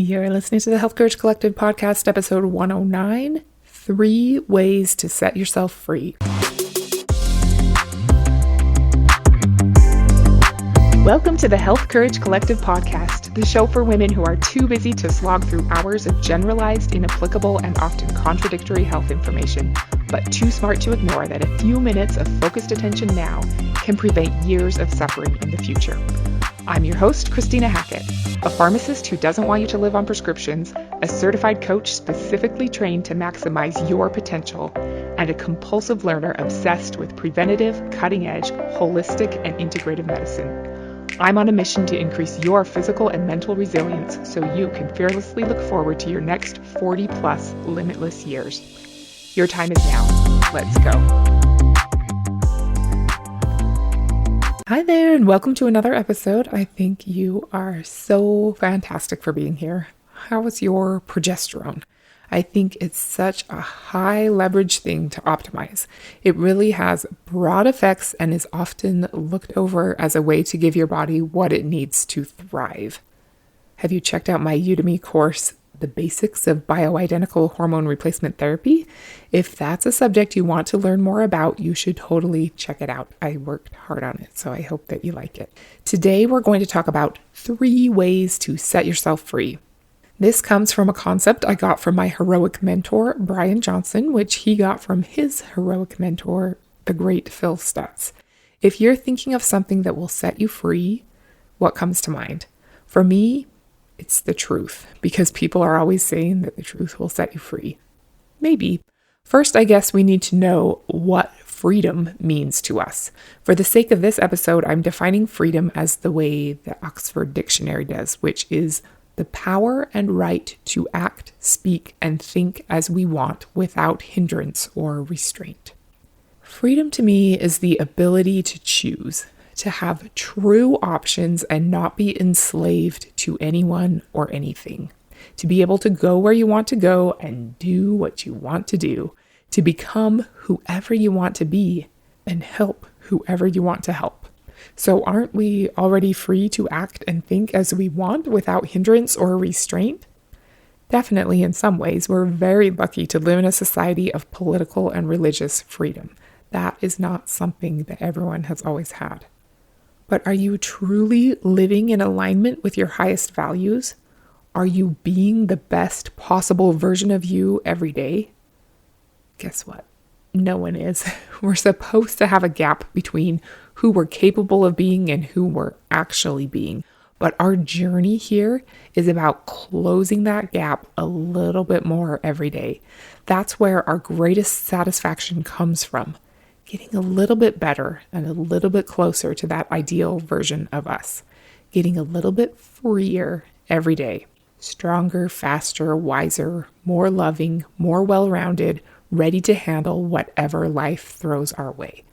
You're listening to the Health Courage Collective podcast, episode 109, 3 Ways to Set Yourself Free. Welcome to the Health Courage Collective podcast, the show for women who are too busy to slog through hours of generalized, inapplicable, and often contradictory health information, but too smart to ignore that a few minutes of focused attention now can prevent years of suffering in the future. I'm your host, Christina Hackett, a pharmacist who doesn't want you to live on prescriptions, a certified coach specifically trained to maximize your potential, and a compulsive learner obsessed with preventative, cutting-edge, holistic, and integrative medicine. I'm on a mission to increase your physical and mental resilience so you can fearlessly look forward to your next 40-plus limitless years. Your time is now. Let's go. Hi there, and welcome to another episode. I think you are so fantastic for being here. How is your progesterone? I think it's such a high leverage thing to optimize. It really has broad effects and is often looked over as a way to give your body what it needs to thrive. Have you checked out my Udemy course, The Basics of Bioidentical Hormone Replacement Therapy? If that's a subject you want to learn more about, you should totally check it out. I worked hard on it, so I hope that you like it. Today, we're going to talk about 3 ways to set yourself free. This comes from a concept I got from my heroic mentor, Brian Johnson, which he got from his heroic mentor, the great Phil Stutz. If you're thinking of something that will set you free, what comes to mind? For me, it's the truth, because people are always saying that the truth will set you free. Maybe. First, I guess we need to know what freedom means to us. For the sake of this episode, I'm defining freedom as the way the Oxford Dictionary does, which is the power and right to act, speak, and think as we want without hindrance or restraint. Freedom to me is the ability to choose, to have true options and not be enslaved to anyone or anything, to be able to go where you want to go and do what you want to do, to become whoever you want to be and help whoever you want to help. So aren't we already free to act and think as we want without hindrance or restraint? Definitely in some ways, we're very lucky to live in a society of political and religious freedom. That is not something that everyone has always had. But are you truly living in alignment with your highest values? Are you being the best possible version of you every day? Guess what? No one is. We're supposed to have a gap between who we're capable of being and who we're actually being. But our journey here is about closing that gap a little bit more every day. That's where our greatest satisfaction comes from. Getting a little bit better and a little bit closer to that ideal version of us. Getting a little bit freer every day. Stronger, faster, wiser, more loving, more well-rounded, ready to handle whatever life throws our way.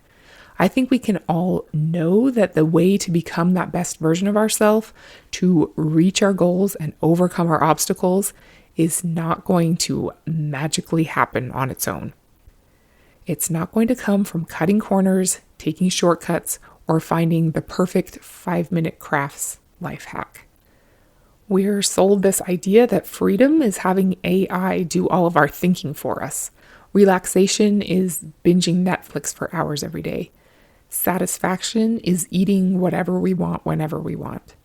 I think we can all know that the way to become that best version of ourselves, to reach our goals and overcome our obstacles, is not going to magically happen on its own. It's not going to come from cutting corners, taking shortcuts, or finding the perfect 5-minute crafts life hack. We're sold this idea that freedom is having AI do all of our thinking for us. Relaxation is binging Netflix for hours every day. Satisfaction is eating whatever we want whenever we want.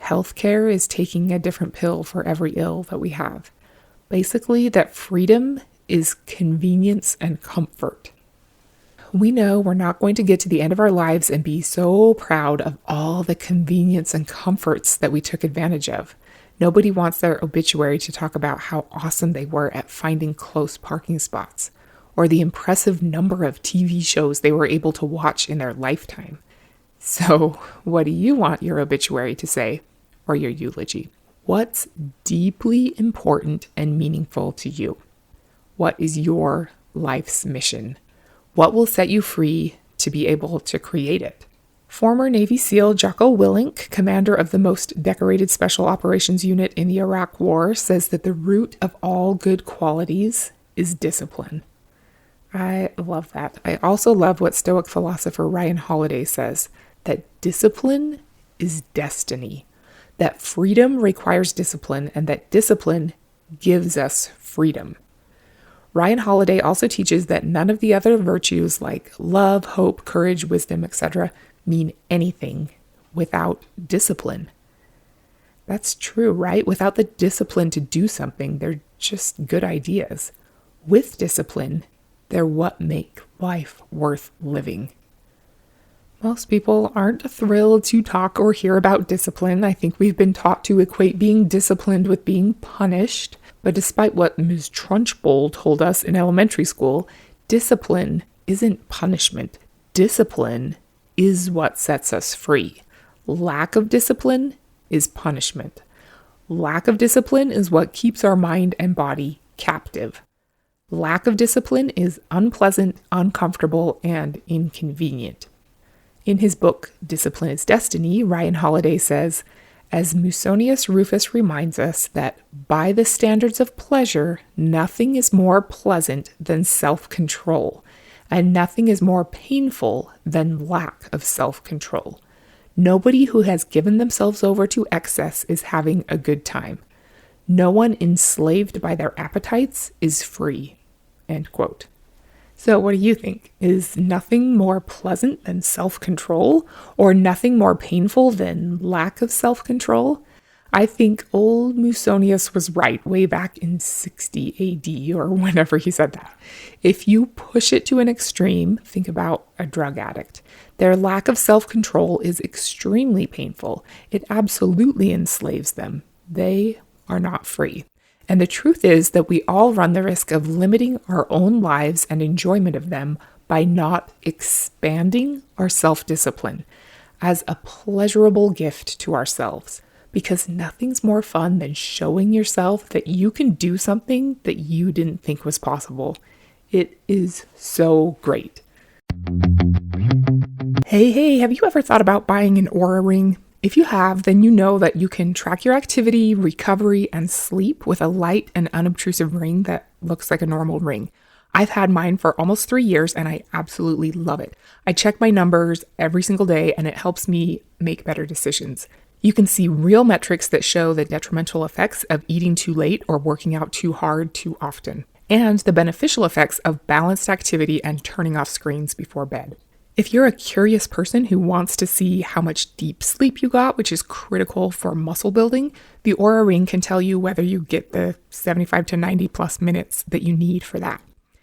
Healthcare is taking a different pill for every ill that we have. Basically, that freedom is convenience and comfort. We know we're not going to get to the end of our lives and be so proud of all the convenience and comforts that we took advantage of. Nobody wants their obituary to talk about how awesome they were at finding close parking spots, or the impressive number of TV shows they were able to watch in their lifetime. So, what do you want your obituary to say, or your eulogy? What's deeply important and meaningful to you? What is your life's mission? What will set you free to be able to create it? Former Navy SEAL Jocko Willink, commander of the most decorated Special Operations Unit in the Iraq War, says that the root of all good qualities is discipline. I love that. I also love what Stoic philosopher Ryan Holiday says, that discipline is destiny. that freedom requires discipline and that discipline gives us freedom. Ryan Holiday also teaches that none of the other virtues like love, hope, courage, wisdom, etc. mean anything without discipline. That's true, right? Without the discipline to do something, they're just good ideas. With discipline, they're what make life worth living. Most people aren't thrilled to talk or hear about discipline. I think we've been taught to equate being disciplined with being punished. But despite what Ms. Trunchbull told us in elementary school, discipline isn't punishment. Discipline is what sets us free. Lack of discipline is punishment. Lack of discipline is what keeps our mind and body captive. Lack of discipline is unpleasant, uncomfortable, and inconvenient. In his book, Discipline is Destiny, Ryan Holiday says, as Musonius Rufus reminds us that by the standards of pleasure, nothing is more pleasant than self-control, and nothing is more painful than lack of self-control. Nobody who has given themselves over to excess is having a good time. No one enslaved by their appetites is free. End quote. So what do you think? Is nothing more pleasant than self-control, or nothing more painful than lack of self-control? I think old Musonius was right way back in 60 AD or whenever he said that. If you push it to an extreme, think about a drug addict. Their lack of self-control is extremely painful. It absolutely enslaves them. They are not free. And the truth is that we all run the risk of limiting our own lives and enjoyment of them by not expanding our self-discipline as a pleasurable gift to ourselves. Because nothing's more fun than showing yourself that you can do something that you didn't think was possible. It is so great. Hey, have you ever thought about buying an Oura ring? If you have, then you know that you can track your activity, recovery, and sleep with a light and unobtrusive ring that looks like a normal ring. I've had mine for almost 3 years and I absolutely love it. I check my numbers every single day and it helps me make better decisions. You can see real metrics that show the detrimental effects of eating too late or working out too hard too often, and the beneficial effects of balanced activity and turning off screens before bed. If you're a curious person who wants to see how much deep sleep you got, which is critical for muscle building, the Oura Ring can tell you whether you get the 75 to 90 plus minutes that you need for that.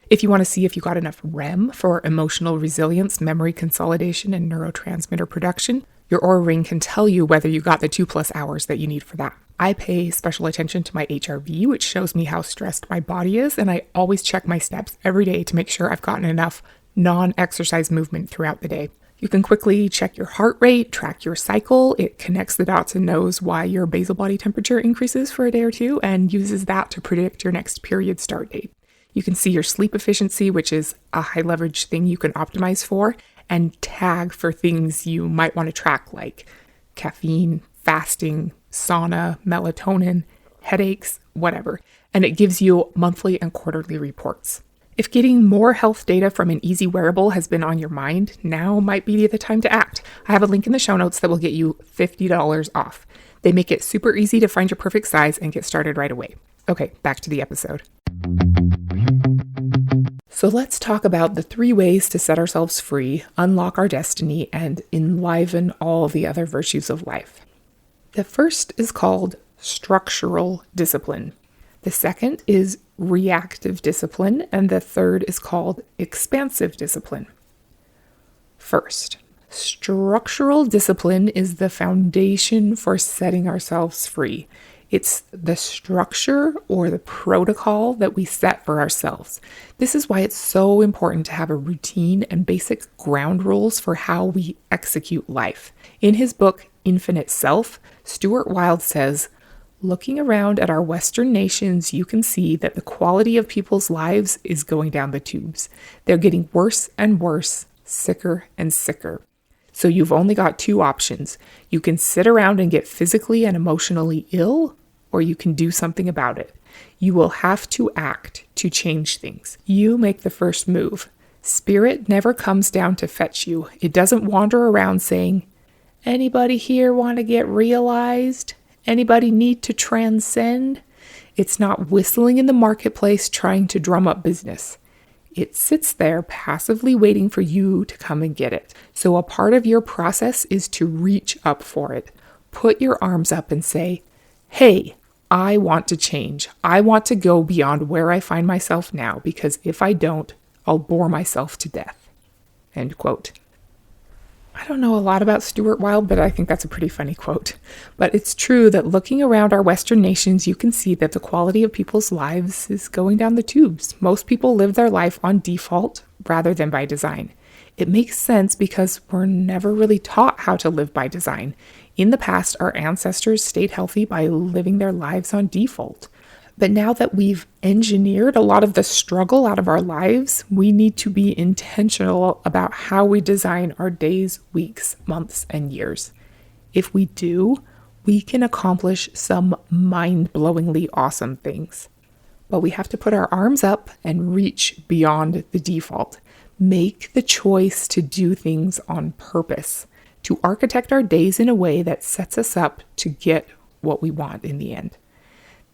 If you want to see if you got enough REM for emotional resilience, memory consolidation, and neurotransmitter production, your Oura Ring can tell you whether you got the 2+ hours that you need for that. I pay special attention to my HRV, which shows me how stressed my body is, and I always check my steps every day to make sure I've gotten enough non-exercise movement throughout the day. You can quickly check your heart rate, track your cycle. It connects the dots and knows why your basal body temperature increases for a day or two and uses that to predict your next period start date. You can see your sleep efficiency, which is a high leverage thing you can optimize for, and tag for things you might want to track like caffeine, fasting, sauna, melatonin, headaches, whatever. And it gives you monthly and quarterly reports. If getting more health data from an easy wearable has been on your mind, now might be the time to act. I have a link in the show notes that will get you $50 off. They make it super easy to find your perfect size and get started right away. Okay, back to the episode. So let's talk about the 3 ways to set ourselves free, unlock our destiny, and enliven all the other virtues of life. The first is called structural discipline. The second is reactive discipline, and the third is called expansive discipline. First, structural discipline is the foundation for setting ourselves free. It's the structure or the protocol that we set for ourselves. This is why it's so important to have a routine and basic ground rules for how we execute life. In his book, Infinite Self, Stuart Wilde says, "Looking around at our Western nations, you can see that the quality of people's lives is going down the tubes. They're getting worse and worse, sicker and sicker. So you've only got 2 options. You can sit around and get physically and emotionally ill, or you can do something about it. You will have to act to change things. You make the first move. Spirit never comes down to fetch you. It doesn't wander around saying, 'Anybody here want to get realized?' Anybody need to transcend? It's not whistling in the marketplace trying to drum up business. It sits there passively waiting for you to come and get it. So a part of your process is to reach up for it. Put your arms up and say, hey, I want to change. I want to go beyond where I find myself now, because if I don't, I'll bore myself to death. End quote. I don't know a lot about Stuart Wilde, but I think that's a pretty funny quote. But it's true that looking around our Western nations, you can see that the quality of people's lives is going down the tubes. Most people live their life on default rather than by design. It makes sense because we're never really taught how to live by design. In the past, our ancestors stayed healthy by living their lives on default. But now that we've engineered a lot of the struggle out of our lives, we need to be intentional about how we design our days, weeks, months, and years. If we do, we can accomplish some mind-blowingly awesome things. But we have to put our arms up and reach beyond the default. Make the choice to do things on purpose, to architect our days in a way that sets us up to get what we want in the end.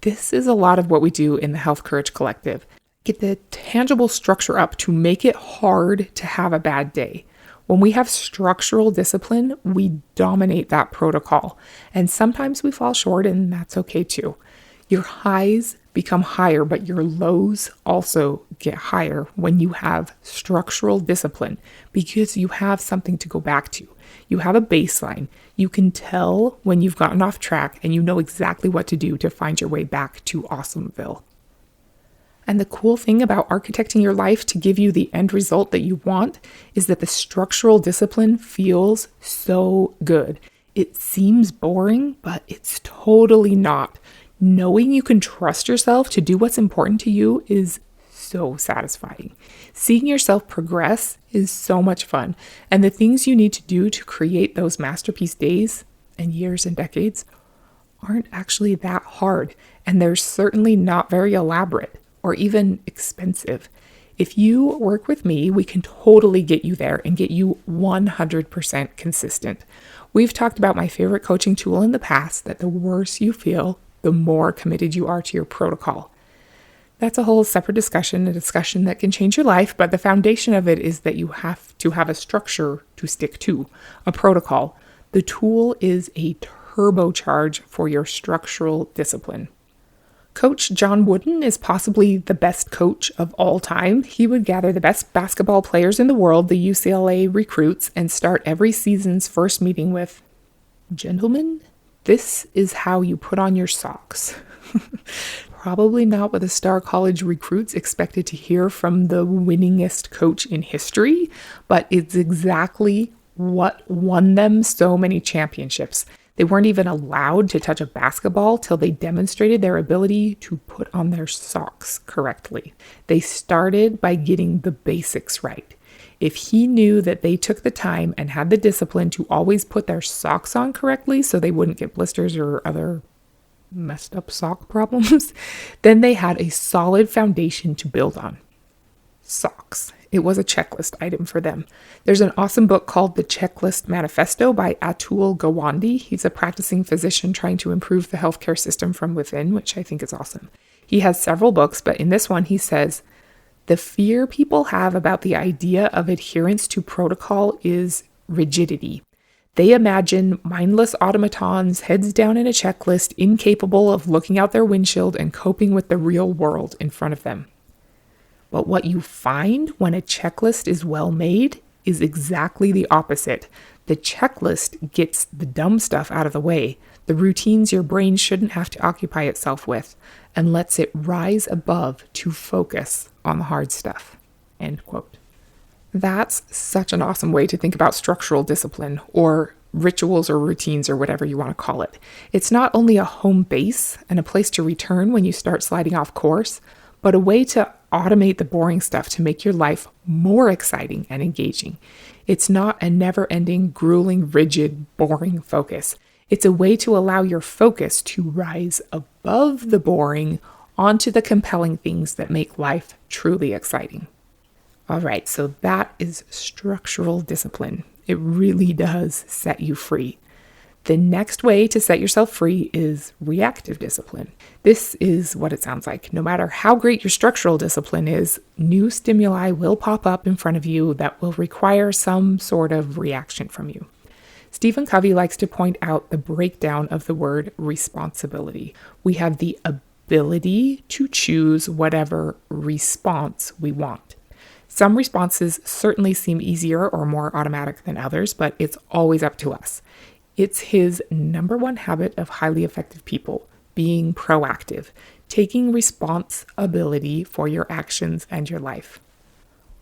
This is a lot of what we do in the Health Courage Collective. Get the tangible structure up to make it hard to have a bad day. When we have structural discipline, we dominate that protocol. And sometimes we fall short, and that's okay too. Your highs become higher, but your lows also get higher when you have structural discipline, because you have something to go back to. You have a baseline. You can tell when you've gotten off track, and you know exactly what to do to find your way back to Awesomeville. And the cool thing about architecting your life to give you the end result that you want is that the structural discipline feels so good. It seems boring, but it's totally not. Knowing you can trust yourself to do what's important to you is so satisfying. Seeing yourself progress is so much fun. And the things you need to do to create those masterpiece days and years and decades aren't actually that hard. And they're certainly not very elaborate or even expensive. If you work with me, we can totally get you there and get you 100% consistent. We've talked about my favorite coaching tool in the past, that the worse you feel, the more committed you are to your protocol. That's a whole separate discussion, a discussion that can change your life, but the foundation of it is that you have to have a structure to stick to, a protocol. The tool is a turbocharge for your structural discipline. Coach John Wooden is possibly the best coach of all time. He would gather the best basketball players in the world, the UCLA recruits, and start every season's first meeting with, "Gentlemen, this is how you put on your socks." Probably not what the star college recruits expected to hear from the winningest coach in history, but it's exactly what won them so many championships. They weren't even allowed to touch a basketball till they demonstrated their ability to put on their socks correctly. They started by getting the basics right. If he knew that they took the time and had the discipline to always put their socks on correctly so they wouldn't get blisters or other messed up sock problems, then they had a solid foundation to build on. Socks. It was a checklist item for them. There's an awesome book called The Checklist Manifesto by Atul Gawande. He's a practicing physician trying to improve the healthcare system from within, which I think is awesome. He has several books, but in this one he says, the fear people have about the idea of adherence to protocol is rigidity. They imagine mindless automatons, heads down in a checklist, incapable of looking out their windshield and coping with the real world in front of them. But what you find when a checklist is well made is exactly the opposite. The checklist gets the dumb stuff out of the way, the routines your brain shouldn't have to occupy itself with, and lets it rise above to focus on the hard stuff. End quote. That's such an awesome way to think about structural discipline, or rituals or routines or whatever you want to call it. It's not only a home base and a place to return when you start sliding off course, but a way to automate the boring stuff to make your life more exciting and engaging. It's not a never-ending, grueling, rigid, boring focus. It's a way to allow your focus to rise above the boring onto the compelling things that make life truly exciting. All right, so that is structural discipline. It really does set you free. The next way to set yourself free is reactive discipline. This is what it sounds like. No matter how great your structural discipline is, new stimuli will pop up in front of you that will require some sort of reaction from you. Stephen Covey likes to point out the breakdown of the word responsibility. We have the ability to choose whatever response we want. Some responses certainly seem easier or more automatic than others, but it's always up to us. It's his number one habit of highly effective people, being proactive, taking responsibility for your actions and your life.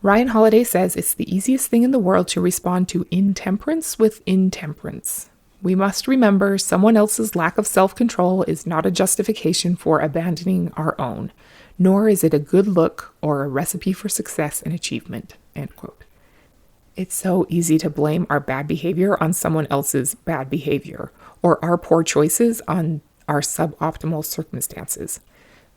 Ryan Holiday says it's the easiest thing in the world to respond to intemperance with intemperance. We must remember someone else's lack of self-control is not a justification for abandoning our own, nor is it a good look or a recipe for success and achievement, end quote. It's so easy to blame our bad behavior on someone else's bad behavior, or our poor choices on our suboptimal circumstances.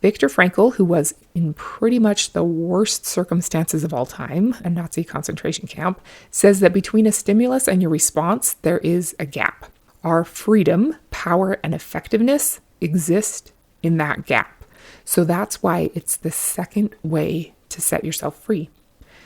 Viktor Frankl, who was in pretty much the worst circumstances of all time, a Nazi concentration camp, says that between a stimulus and your response, there is a gap. Our freedom, power, and effectiveness exist in that gap. So that's why it's the second way to set yourself free.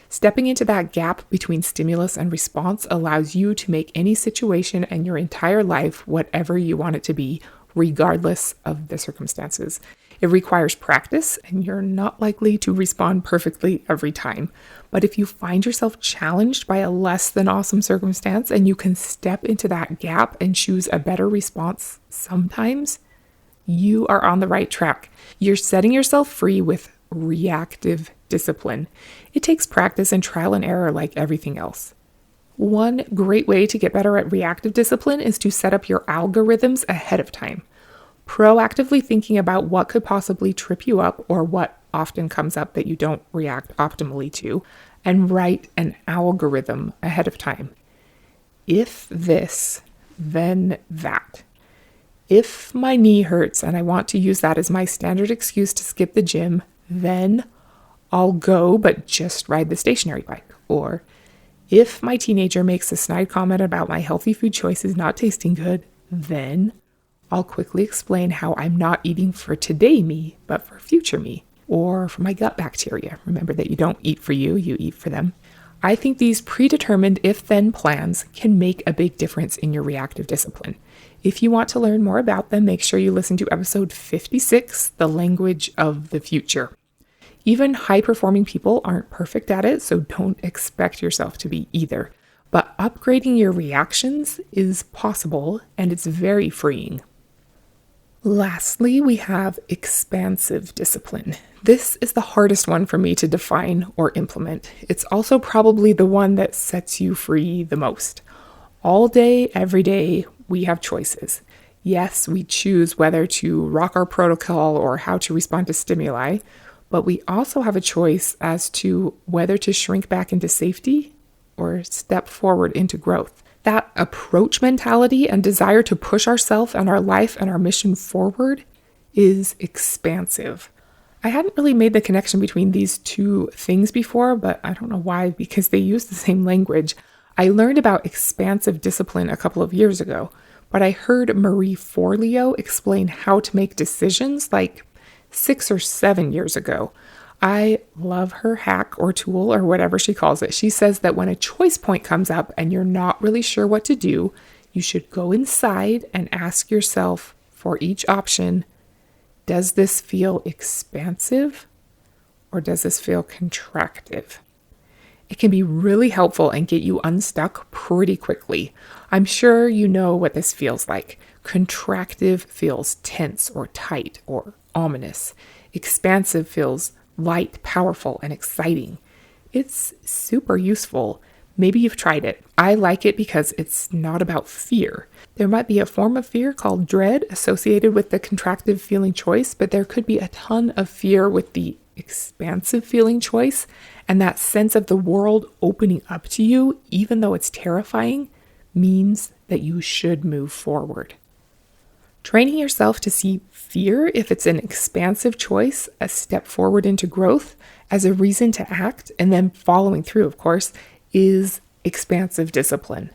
Stepping into that gap between stimulus and response allows you to make any situation and your entire life whatever you want it to be, regardless of the circumstances. It requires practice, and you're not likely to respond perfectly every time. But if you find yourself challenged by a less than awesome circumstance and you can step into that gap and choose a better response sometimes, you are on the right track. You're setting yourself free with reactive discipline. It takes practice and trial and error like everything else. One great way to get better at reactive discipline is to set up your algorithms ahead of time. Proactively thinking about what could possibly trip you up or what often comes up that you don't react optimally to, and write an algorithm ahead of time. If this, then that. If my knee hurts and I want to use that as my standard excuse to skip the gym, then I'll go, but just ride the stationary bike. Or if my teenager makes a snide comment about my healthy food choices not tasting good, then I'll quickly explain how I'm not eating for today me, but for future me, or for my gut bacteria. Remember that you don't eat for you, you eat for them. I think these predetermined if-then plans can make a big difference in your reactive discipline. If you want to learn more about them, make sure you listen to episode 56, The Language of the Future. Even high-performing people aren't perfect at it, so don't expect yourself to be either. But upgrading your reactions is possible, and it's very freeing. Lastly, we have expansive discipline. This is the hardest one for me to define or implement. It's also probably the one that sets you free the most. All day, every day, we have choices. Yes, we choose whether to rock our protocol or how to respond to stimuli, but we also have a choice as to whether to shrink back into safety or step forward into growth. That approach mentality and desire to push ourselves and our life and our mission forward is expansive. I hadn't really made the connection between these two things before, but I don't know why, because they use the same language. I learned about expansive discipline a couple of years ago, but I heard Marie Forleo explain how to make decisions like 6 or 7 years ago. I love her hack or tool or whatever she calls it. She says that when a choice point comes up and you're not really sure what to do, you should go inside and ask yourself for each option, does this feel expansive or does this feel contractive? It can be really helpful and get you unstuck pretty quickly. I'm sure you know what this feels like. Contractive feels tense or tight or ominous. Expansive feels light, powerful, and exciting. It's super useful. Maybe you've tried it. I like it because it's not about fear. There might be a form of fear called dread associated with the contractive feeling choice, but there could be a ton of fear with the expansive feeling choice, and that sense of the world opening up to you, even though it's terrifying, means that you should move forward. Training yourself to see fear, if it's an expansive choice, a step forward into growth, as a reason to act, and then following through, of course, is expansive discipline.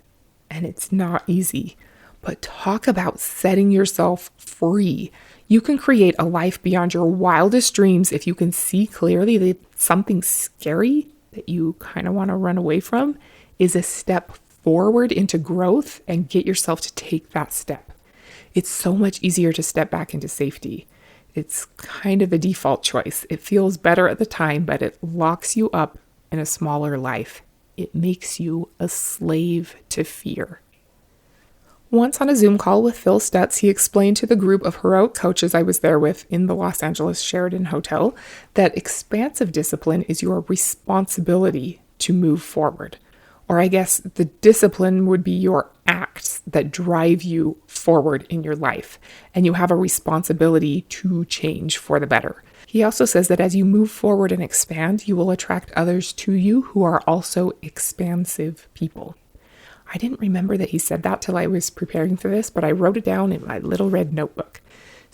And it's not easy. But talk about setting yourself free. You can create a life beyond your wildest dreams if you can see clearly that something scary that you kind of want to run away from is a step forward into growth, and get yourself to take that step. It's so much easier to step back into safety. It's kind of a default choice. It feels better at the time, but it locks you up in a smaller life. It makes you a slave to fear. Once on a Zoom call with Phil Stutz, he explained to the group of heroic coaches I was there with in the Los Angeles Sheraton Hotel that expansive discipline is your responsibility to move forward. Or I guess the discipline would be your acts that drive you forward in your life, and you have a responsibility to change for the better. He also says that as you move forward and expand, you will attract others to you who are also expansive people. I didn't remember that he said that till I was preparing for this, but I wrote it down in my little red notebook.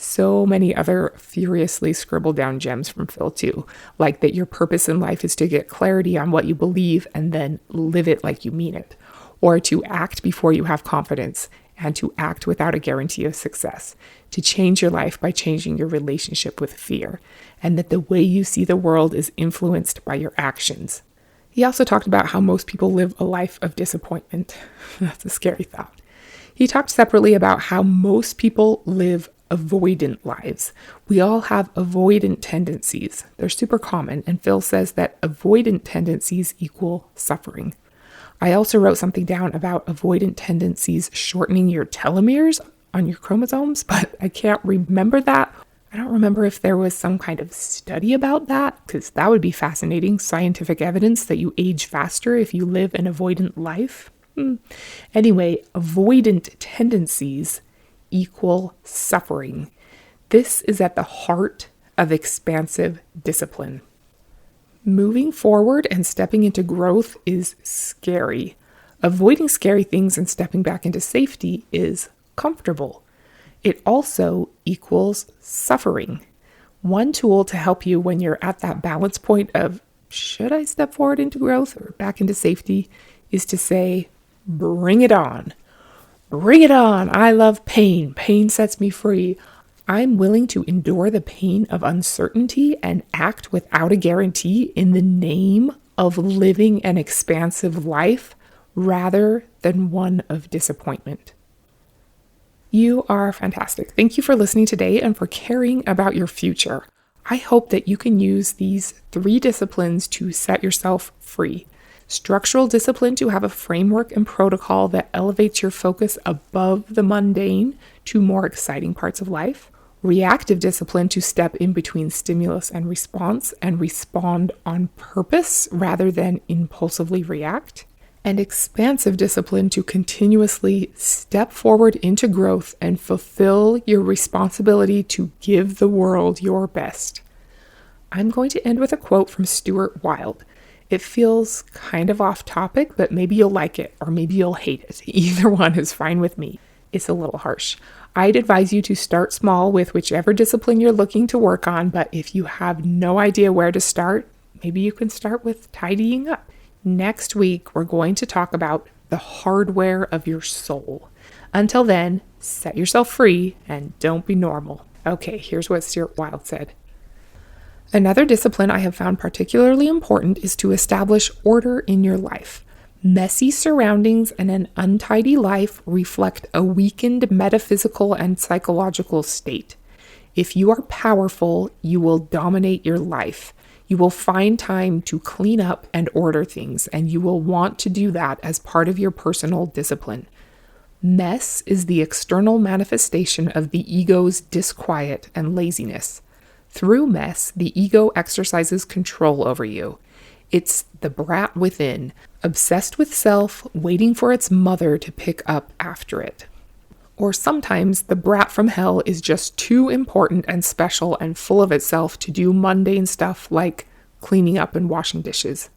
So many other furiously scribbled down gems from Phil too, like that your purpose in life is to get clarity on what you believe and then live it like you mean it, or to act before you have confidence and to act without a guarantee of success, to change your life by changing your relationship with fear, and that the way you see the world is influenced by your actions. He also talked about how most people live a life of disappointment. That's a scary thought. He talked separately about how most people live avoidant lives. We all have avoidant tendencies. They're super common, and Phil says that avoidant tendencies equal suffering. I also wrote something down about avoidant tendencies shortening your telomeres on your chromosomes, but I can't remember that. I don't remember if there was some kind of study about that, because that would be fascinating, scientific evidence that you age faster if you live an avoidant life. Anyway, avoidant tendencies equal suffering. This is at the heart of expansive discipline. Moving forward and stepping into growth is scary. Avoiding scary things and stepping back into safety is comfortable. It also equals suffering. One tool to help you when you're at that balance point of, should I step forward into growth or back into safety, is to say, bring it on. Bring it on. I love pain. Pain sets me free. I'm willing to endure the pain of uncertainty and act without a guarantee in the name of living an expansive life rather than one of disappointment. You are fantastic. Thank you for listening today and for caring about your future. I hope that you can use these 3 disciplines to set yourself free. Structural discipline to have a framework and protocol that elevates your focus above the mundane to more exciting parts of life. Reactive discipline to step in between stimulus and respond on purpose rather than impulsively react. And expansive discipline to continuously step forward into growth and fulfill your responsibility to give the world your best. I'm going to end with a quote from Stuart Wilde. It feels kind of off topic, but maybe you'll like it or maybe you'll hate it. Either one is fine with me. It's a little harsh. I'd advise you to start small with whichever discipline you're looking to work on, but if you have no idea where to start, maybe you can start with tidying up. Next week, we're going to talk about the hardware of your soul. Until then, set yourself free and don't be normal. Okay, here's what Stuart Wilde said. Another discipline I have found particularly important is to establish order in your life. Messy surroundings and an untidy life reflect a weakened metaphysical and psychological state. If you are powerful, you will dominate your life. You will find time to clean up and order things, and you will want to do that as part of your personal discipline. Mess is the external manifestation of the ego's disquiet and laziness. Through mess, the ego exercises control over you. It's the brat within, obsessed with self, waiting for its mother to pick up after it. Or sometimes the brat from hell is just too important and special and full of itself to do mundane stuff like cleaning up and washing dishes.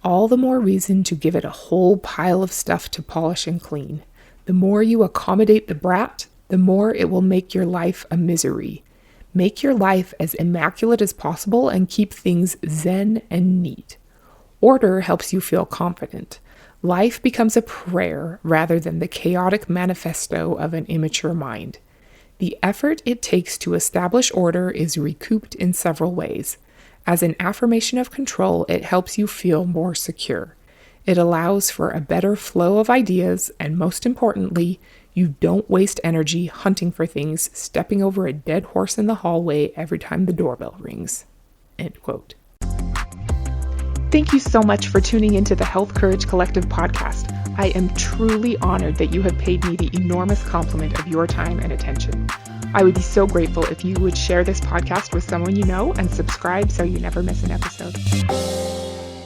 All the more reason to give it a whole pile of stuff to polish and clean. The more you accommodate the brat, the more it will make your life a misery. Make your life as immaculate as possible and keep things zen and neat. Order helps you feel confident. Life becomes a prayer rather than the chaotic manifesto of an immature mind. The effort it takes to establish order is recouped in several ways. As an affirmation of control, it helps you feel more secure. It allows for a better flow of ideas, and most importantly, you don't waste energy hunting for things, stepping over a dead horse in the hallway every time the doorbell rings. End quote. Thank you so much for tuning into the Health Courage Collective podcast. I am truly honored that you have paid me the enormous compliment of your time and attention. I would be so grateful if you would share this podcast with someone you know and subscribe so you never miss an episode.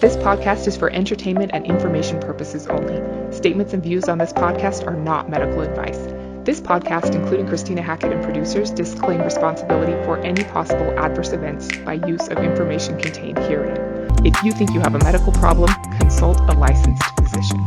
This podcast is for entertainment and information purposes only. Statements and views on this podcast are not medical advice. This podcast, including Christina Hackett and producers, disclaim responsibility for any possible adverse events by use of information contained herein. If you think you have a medical problem, consult a licensed physician.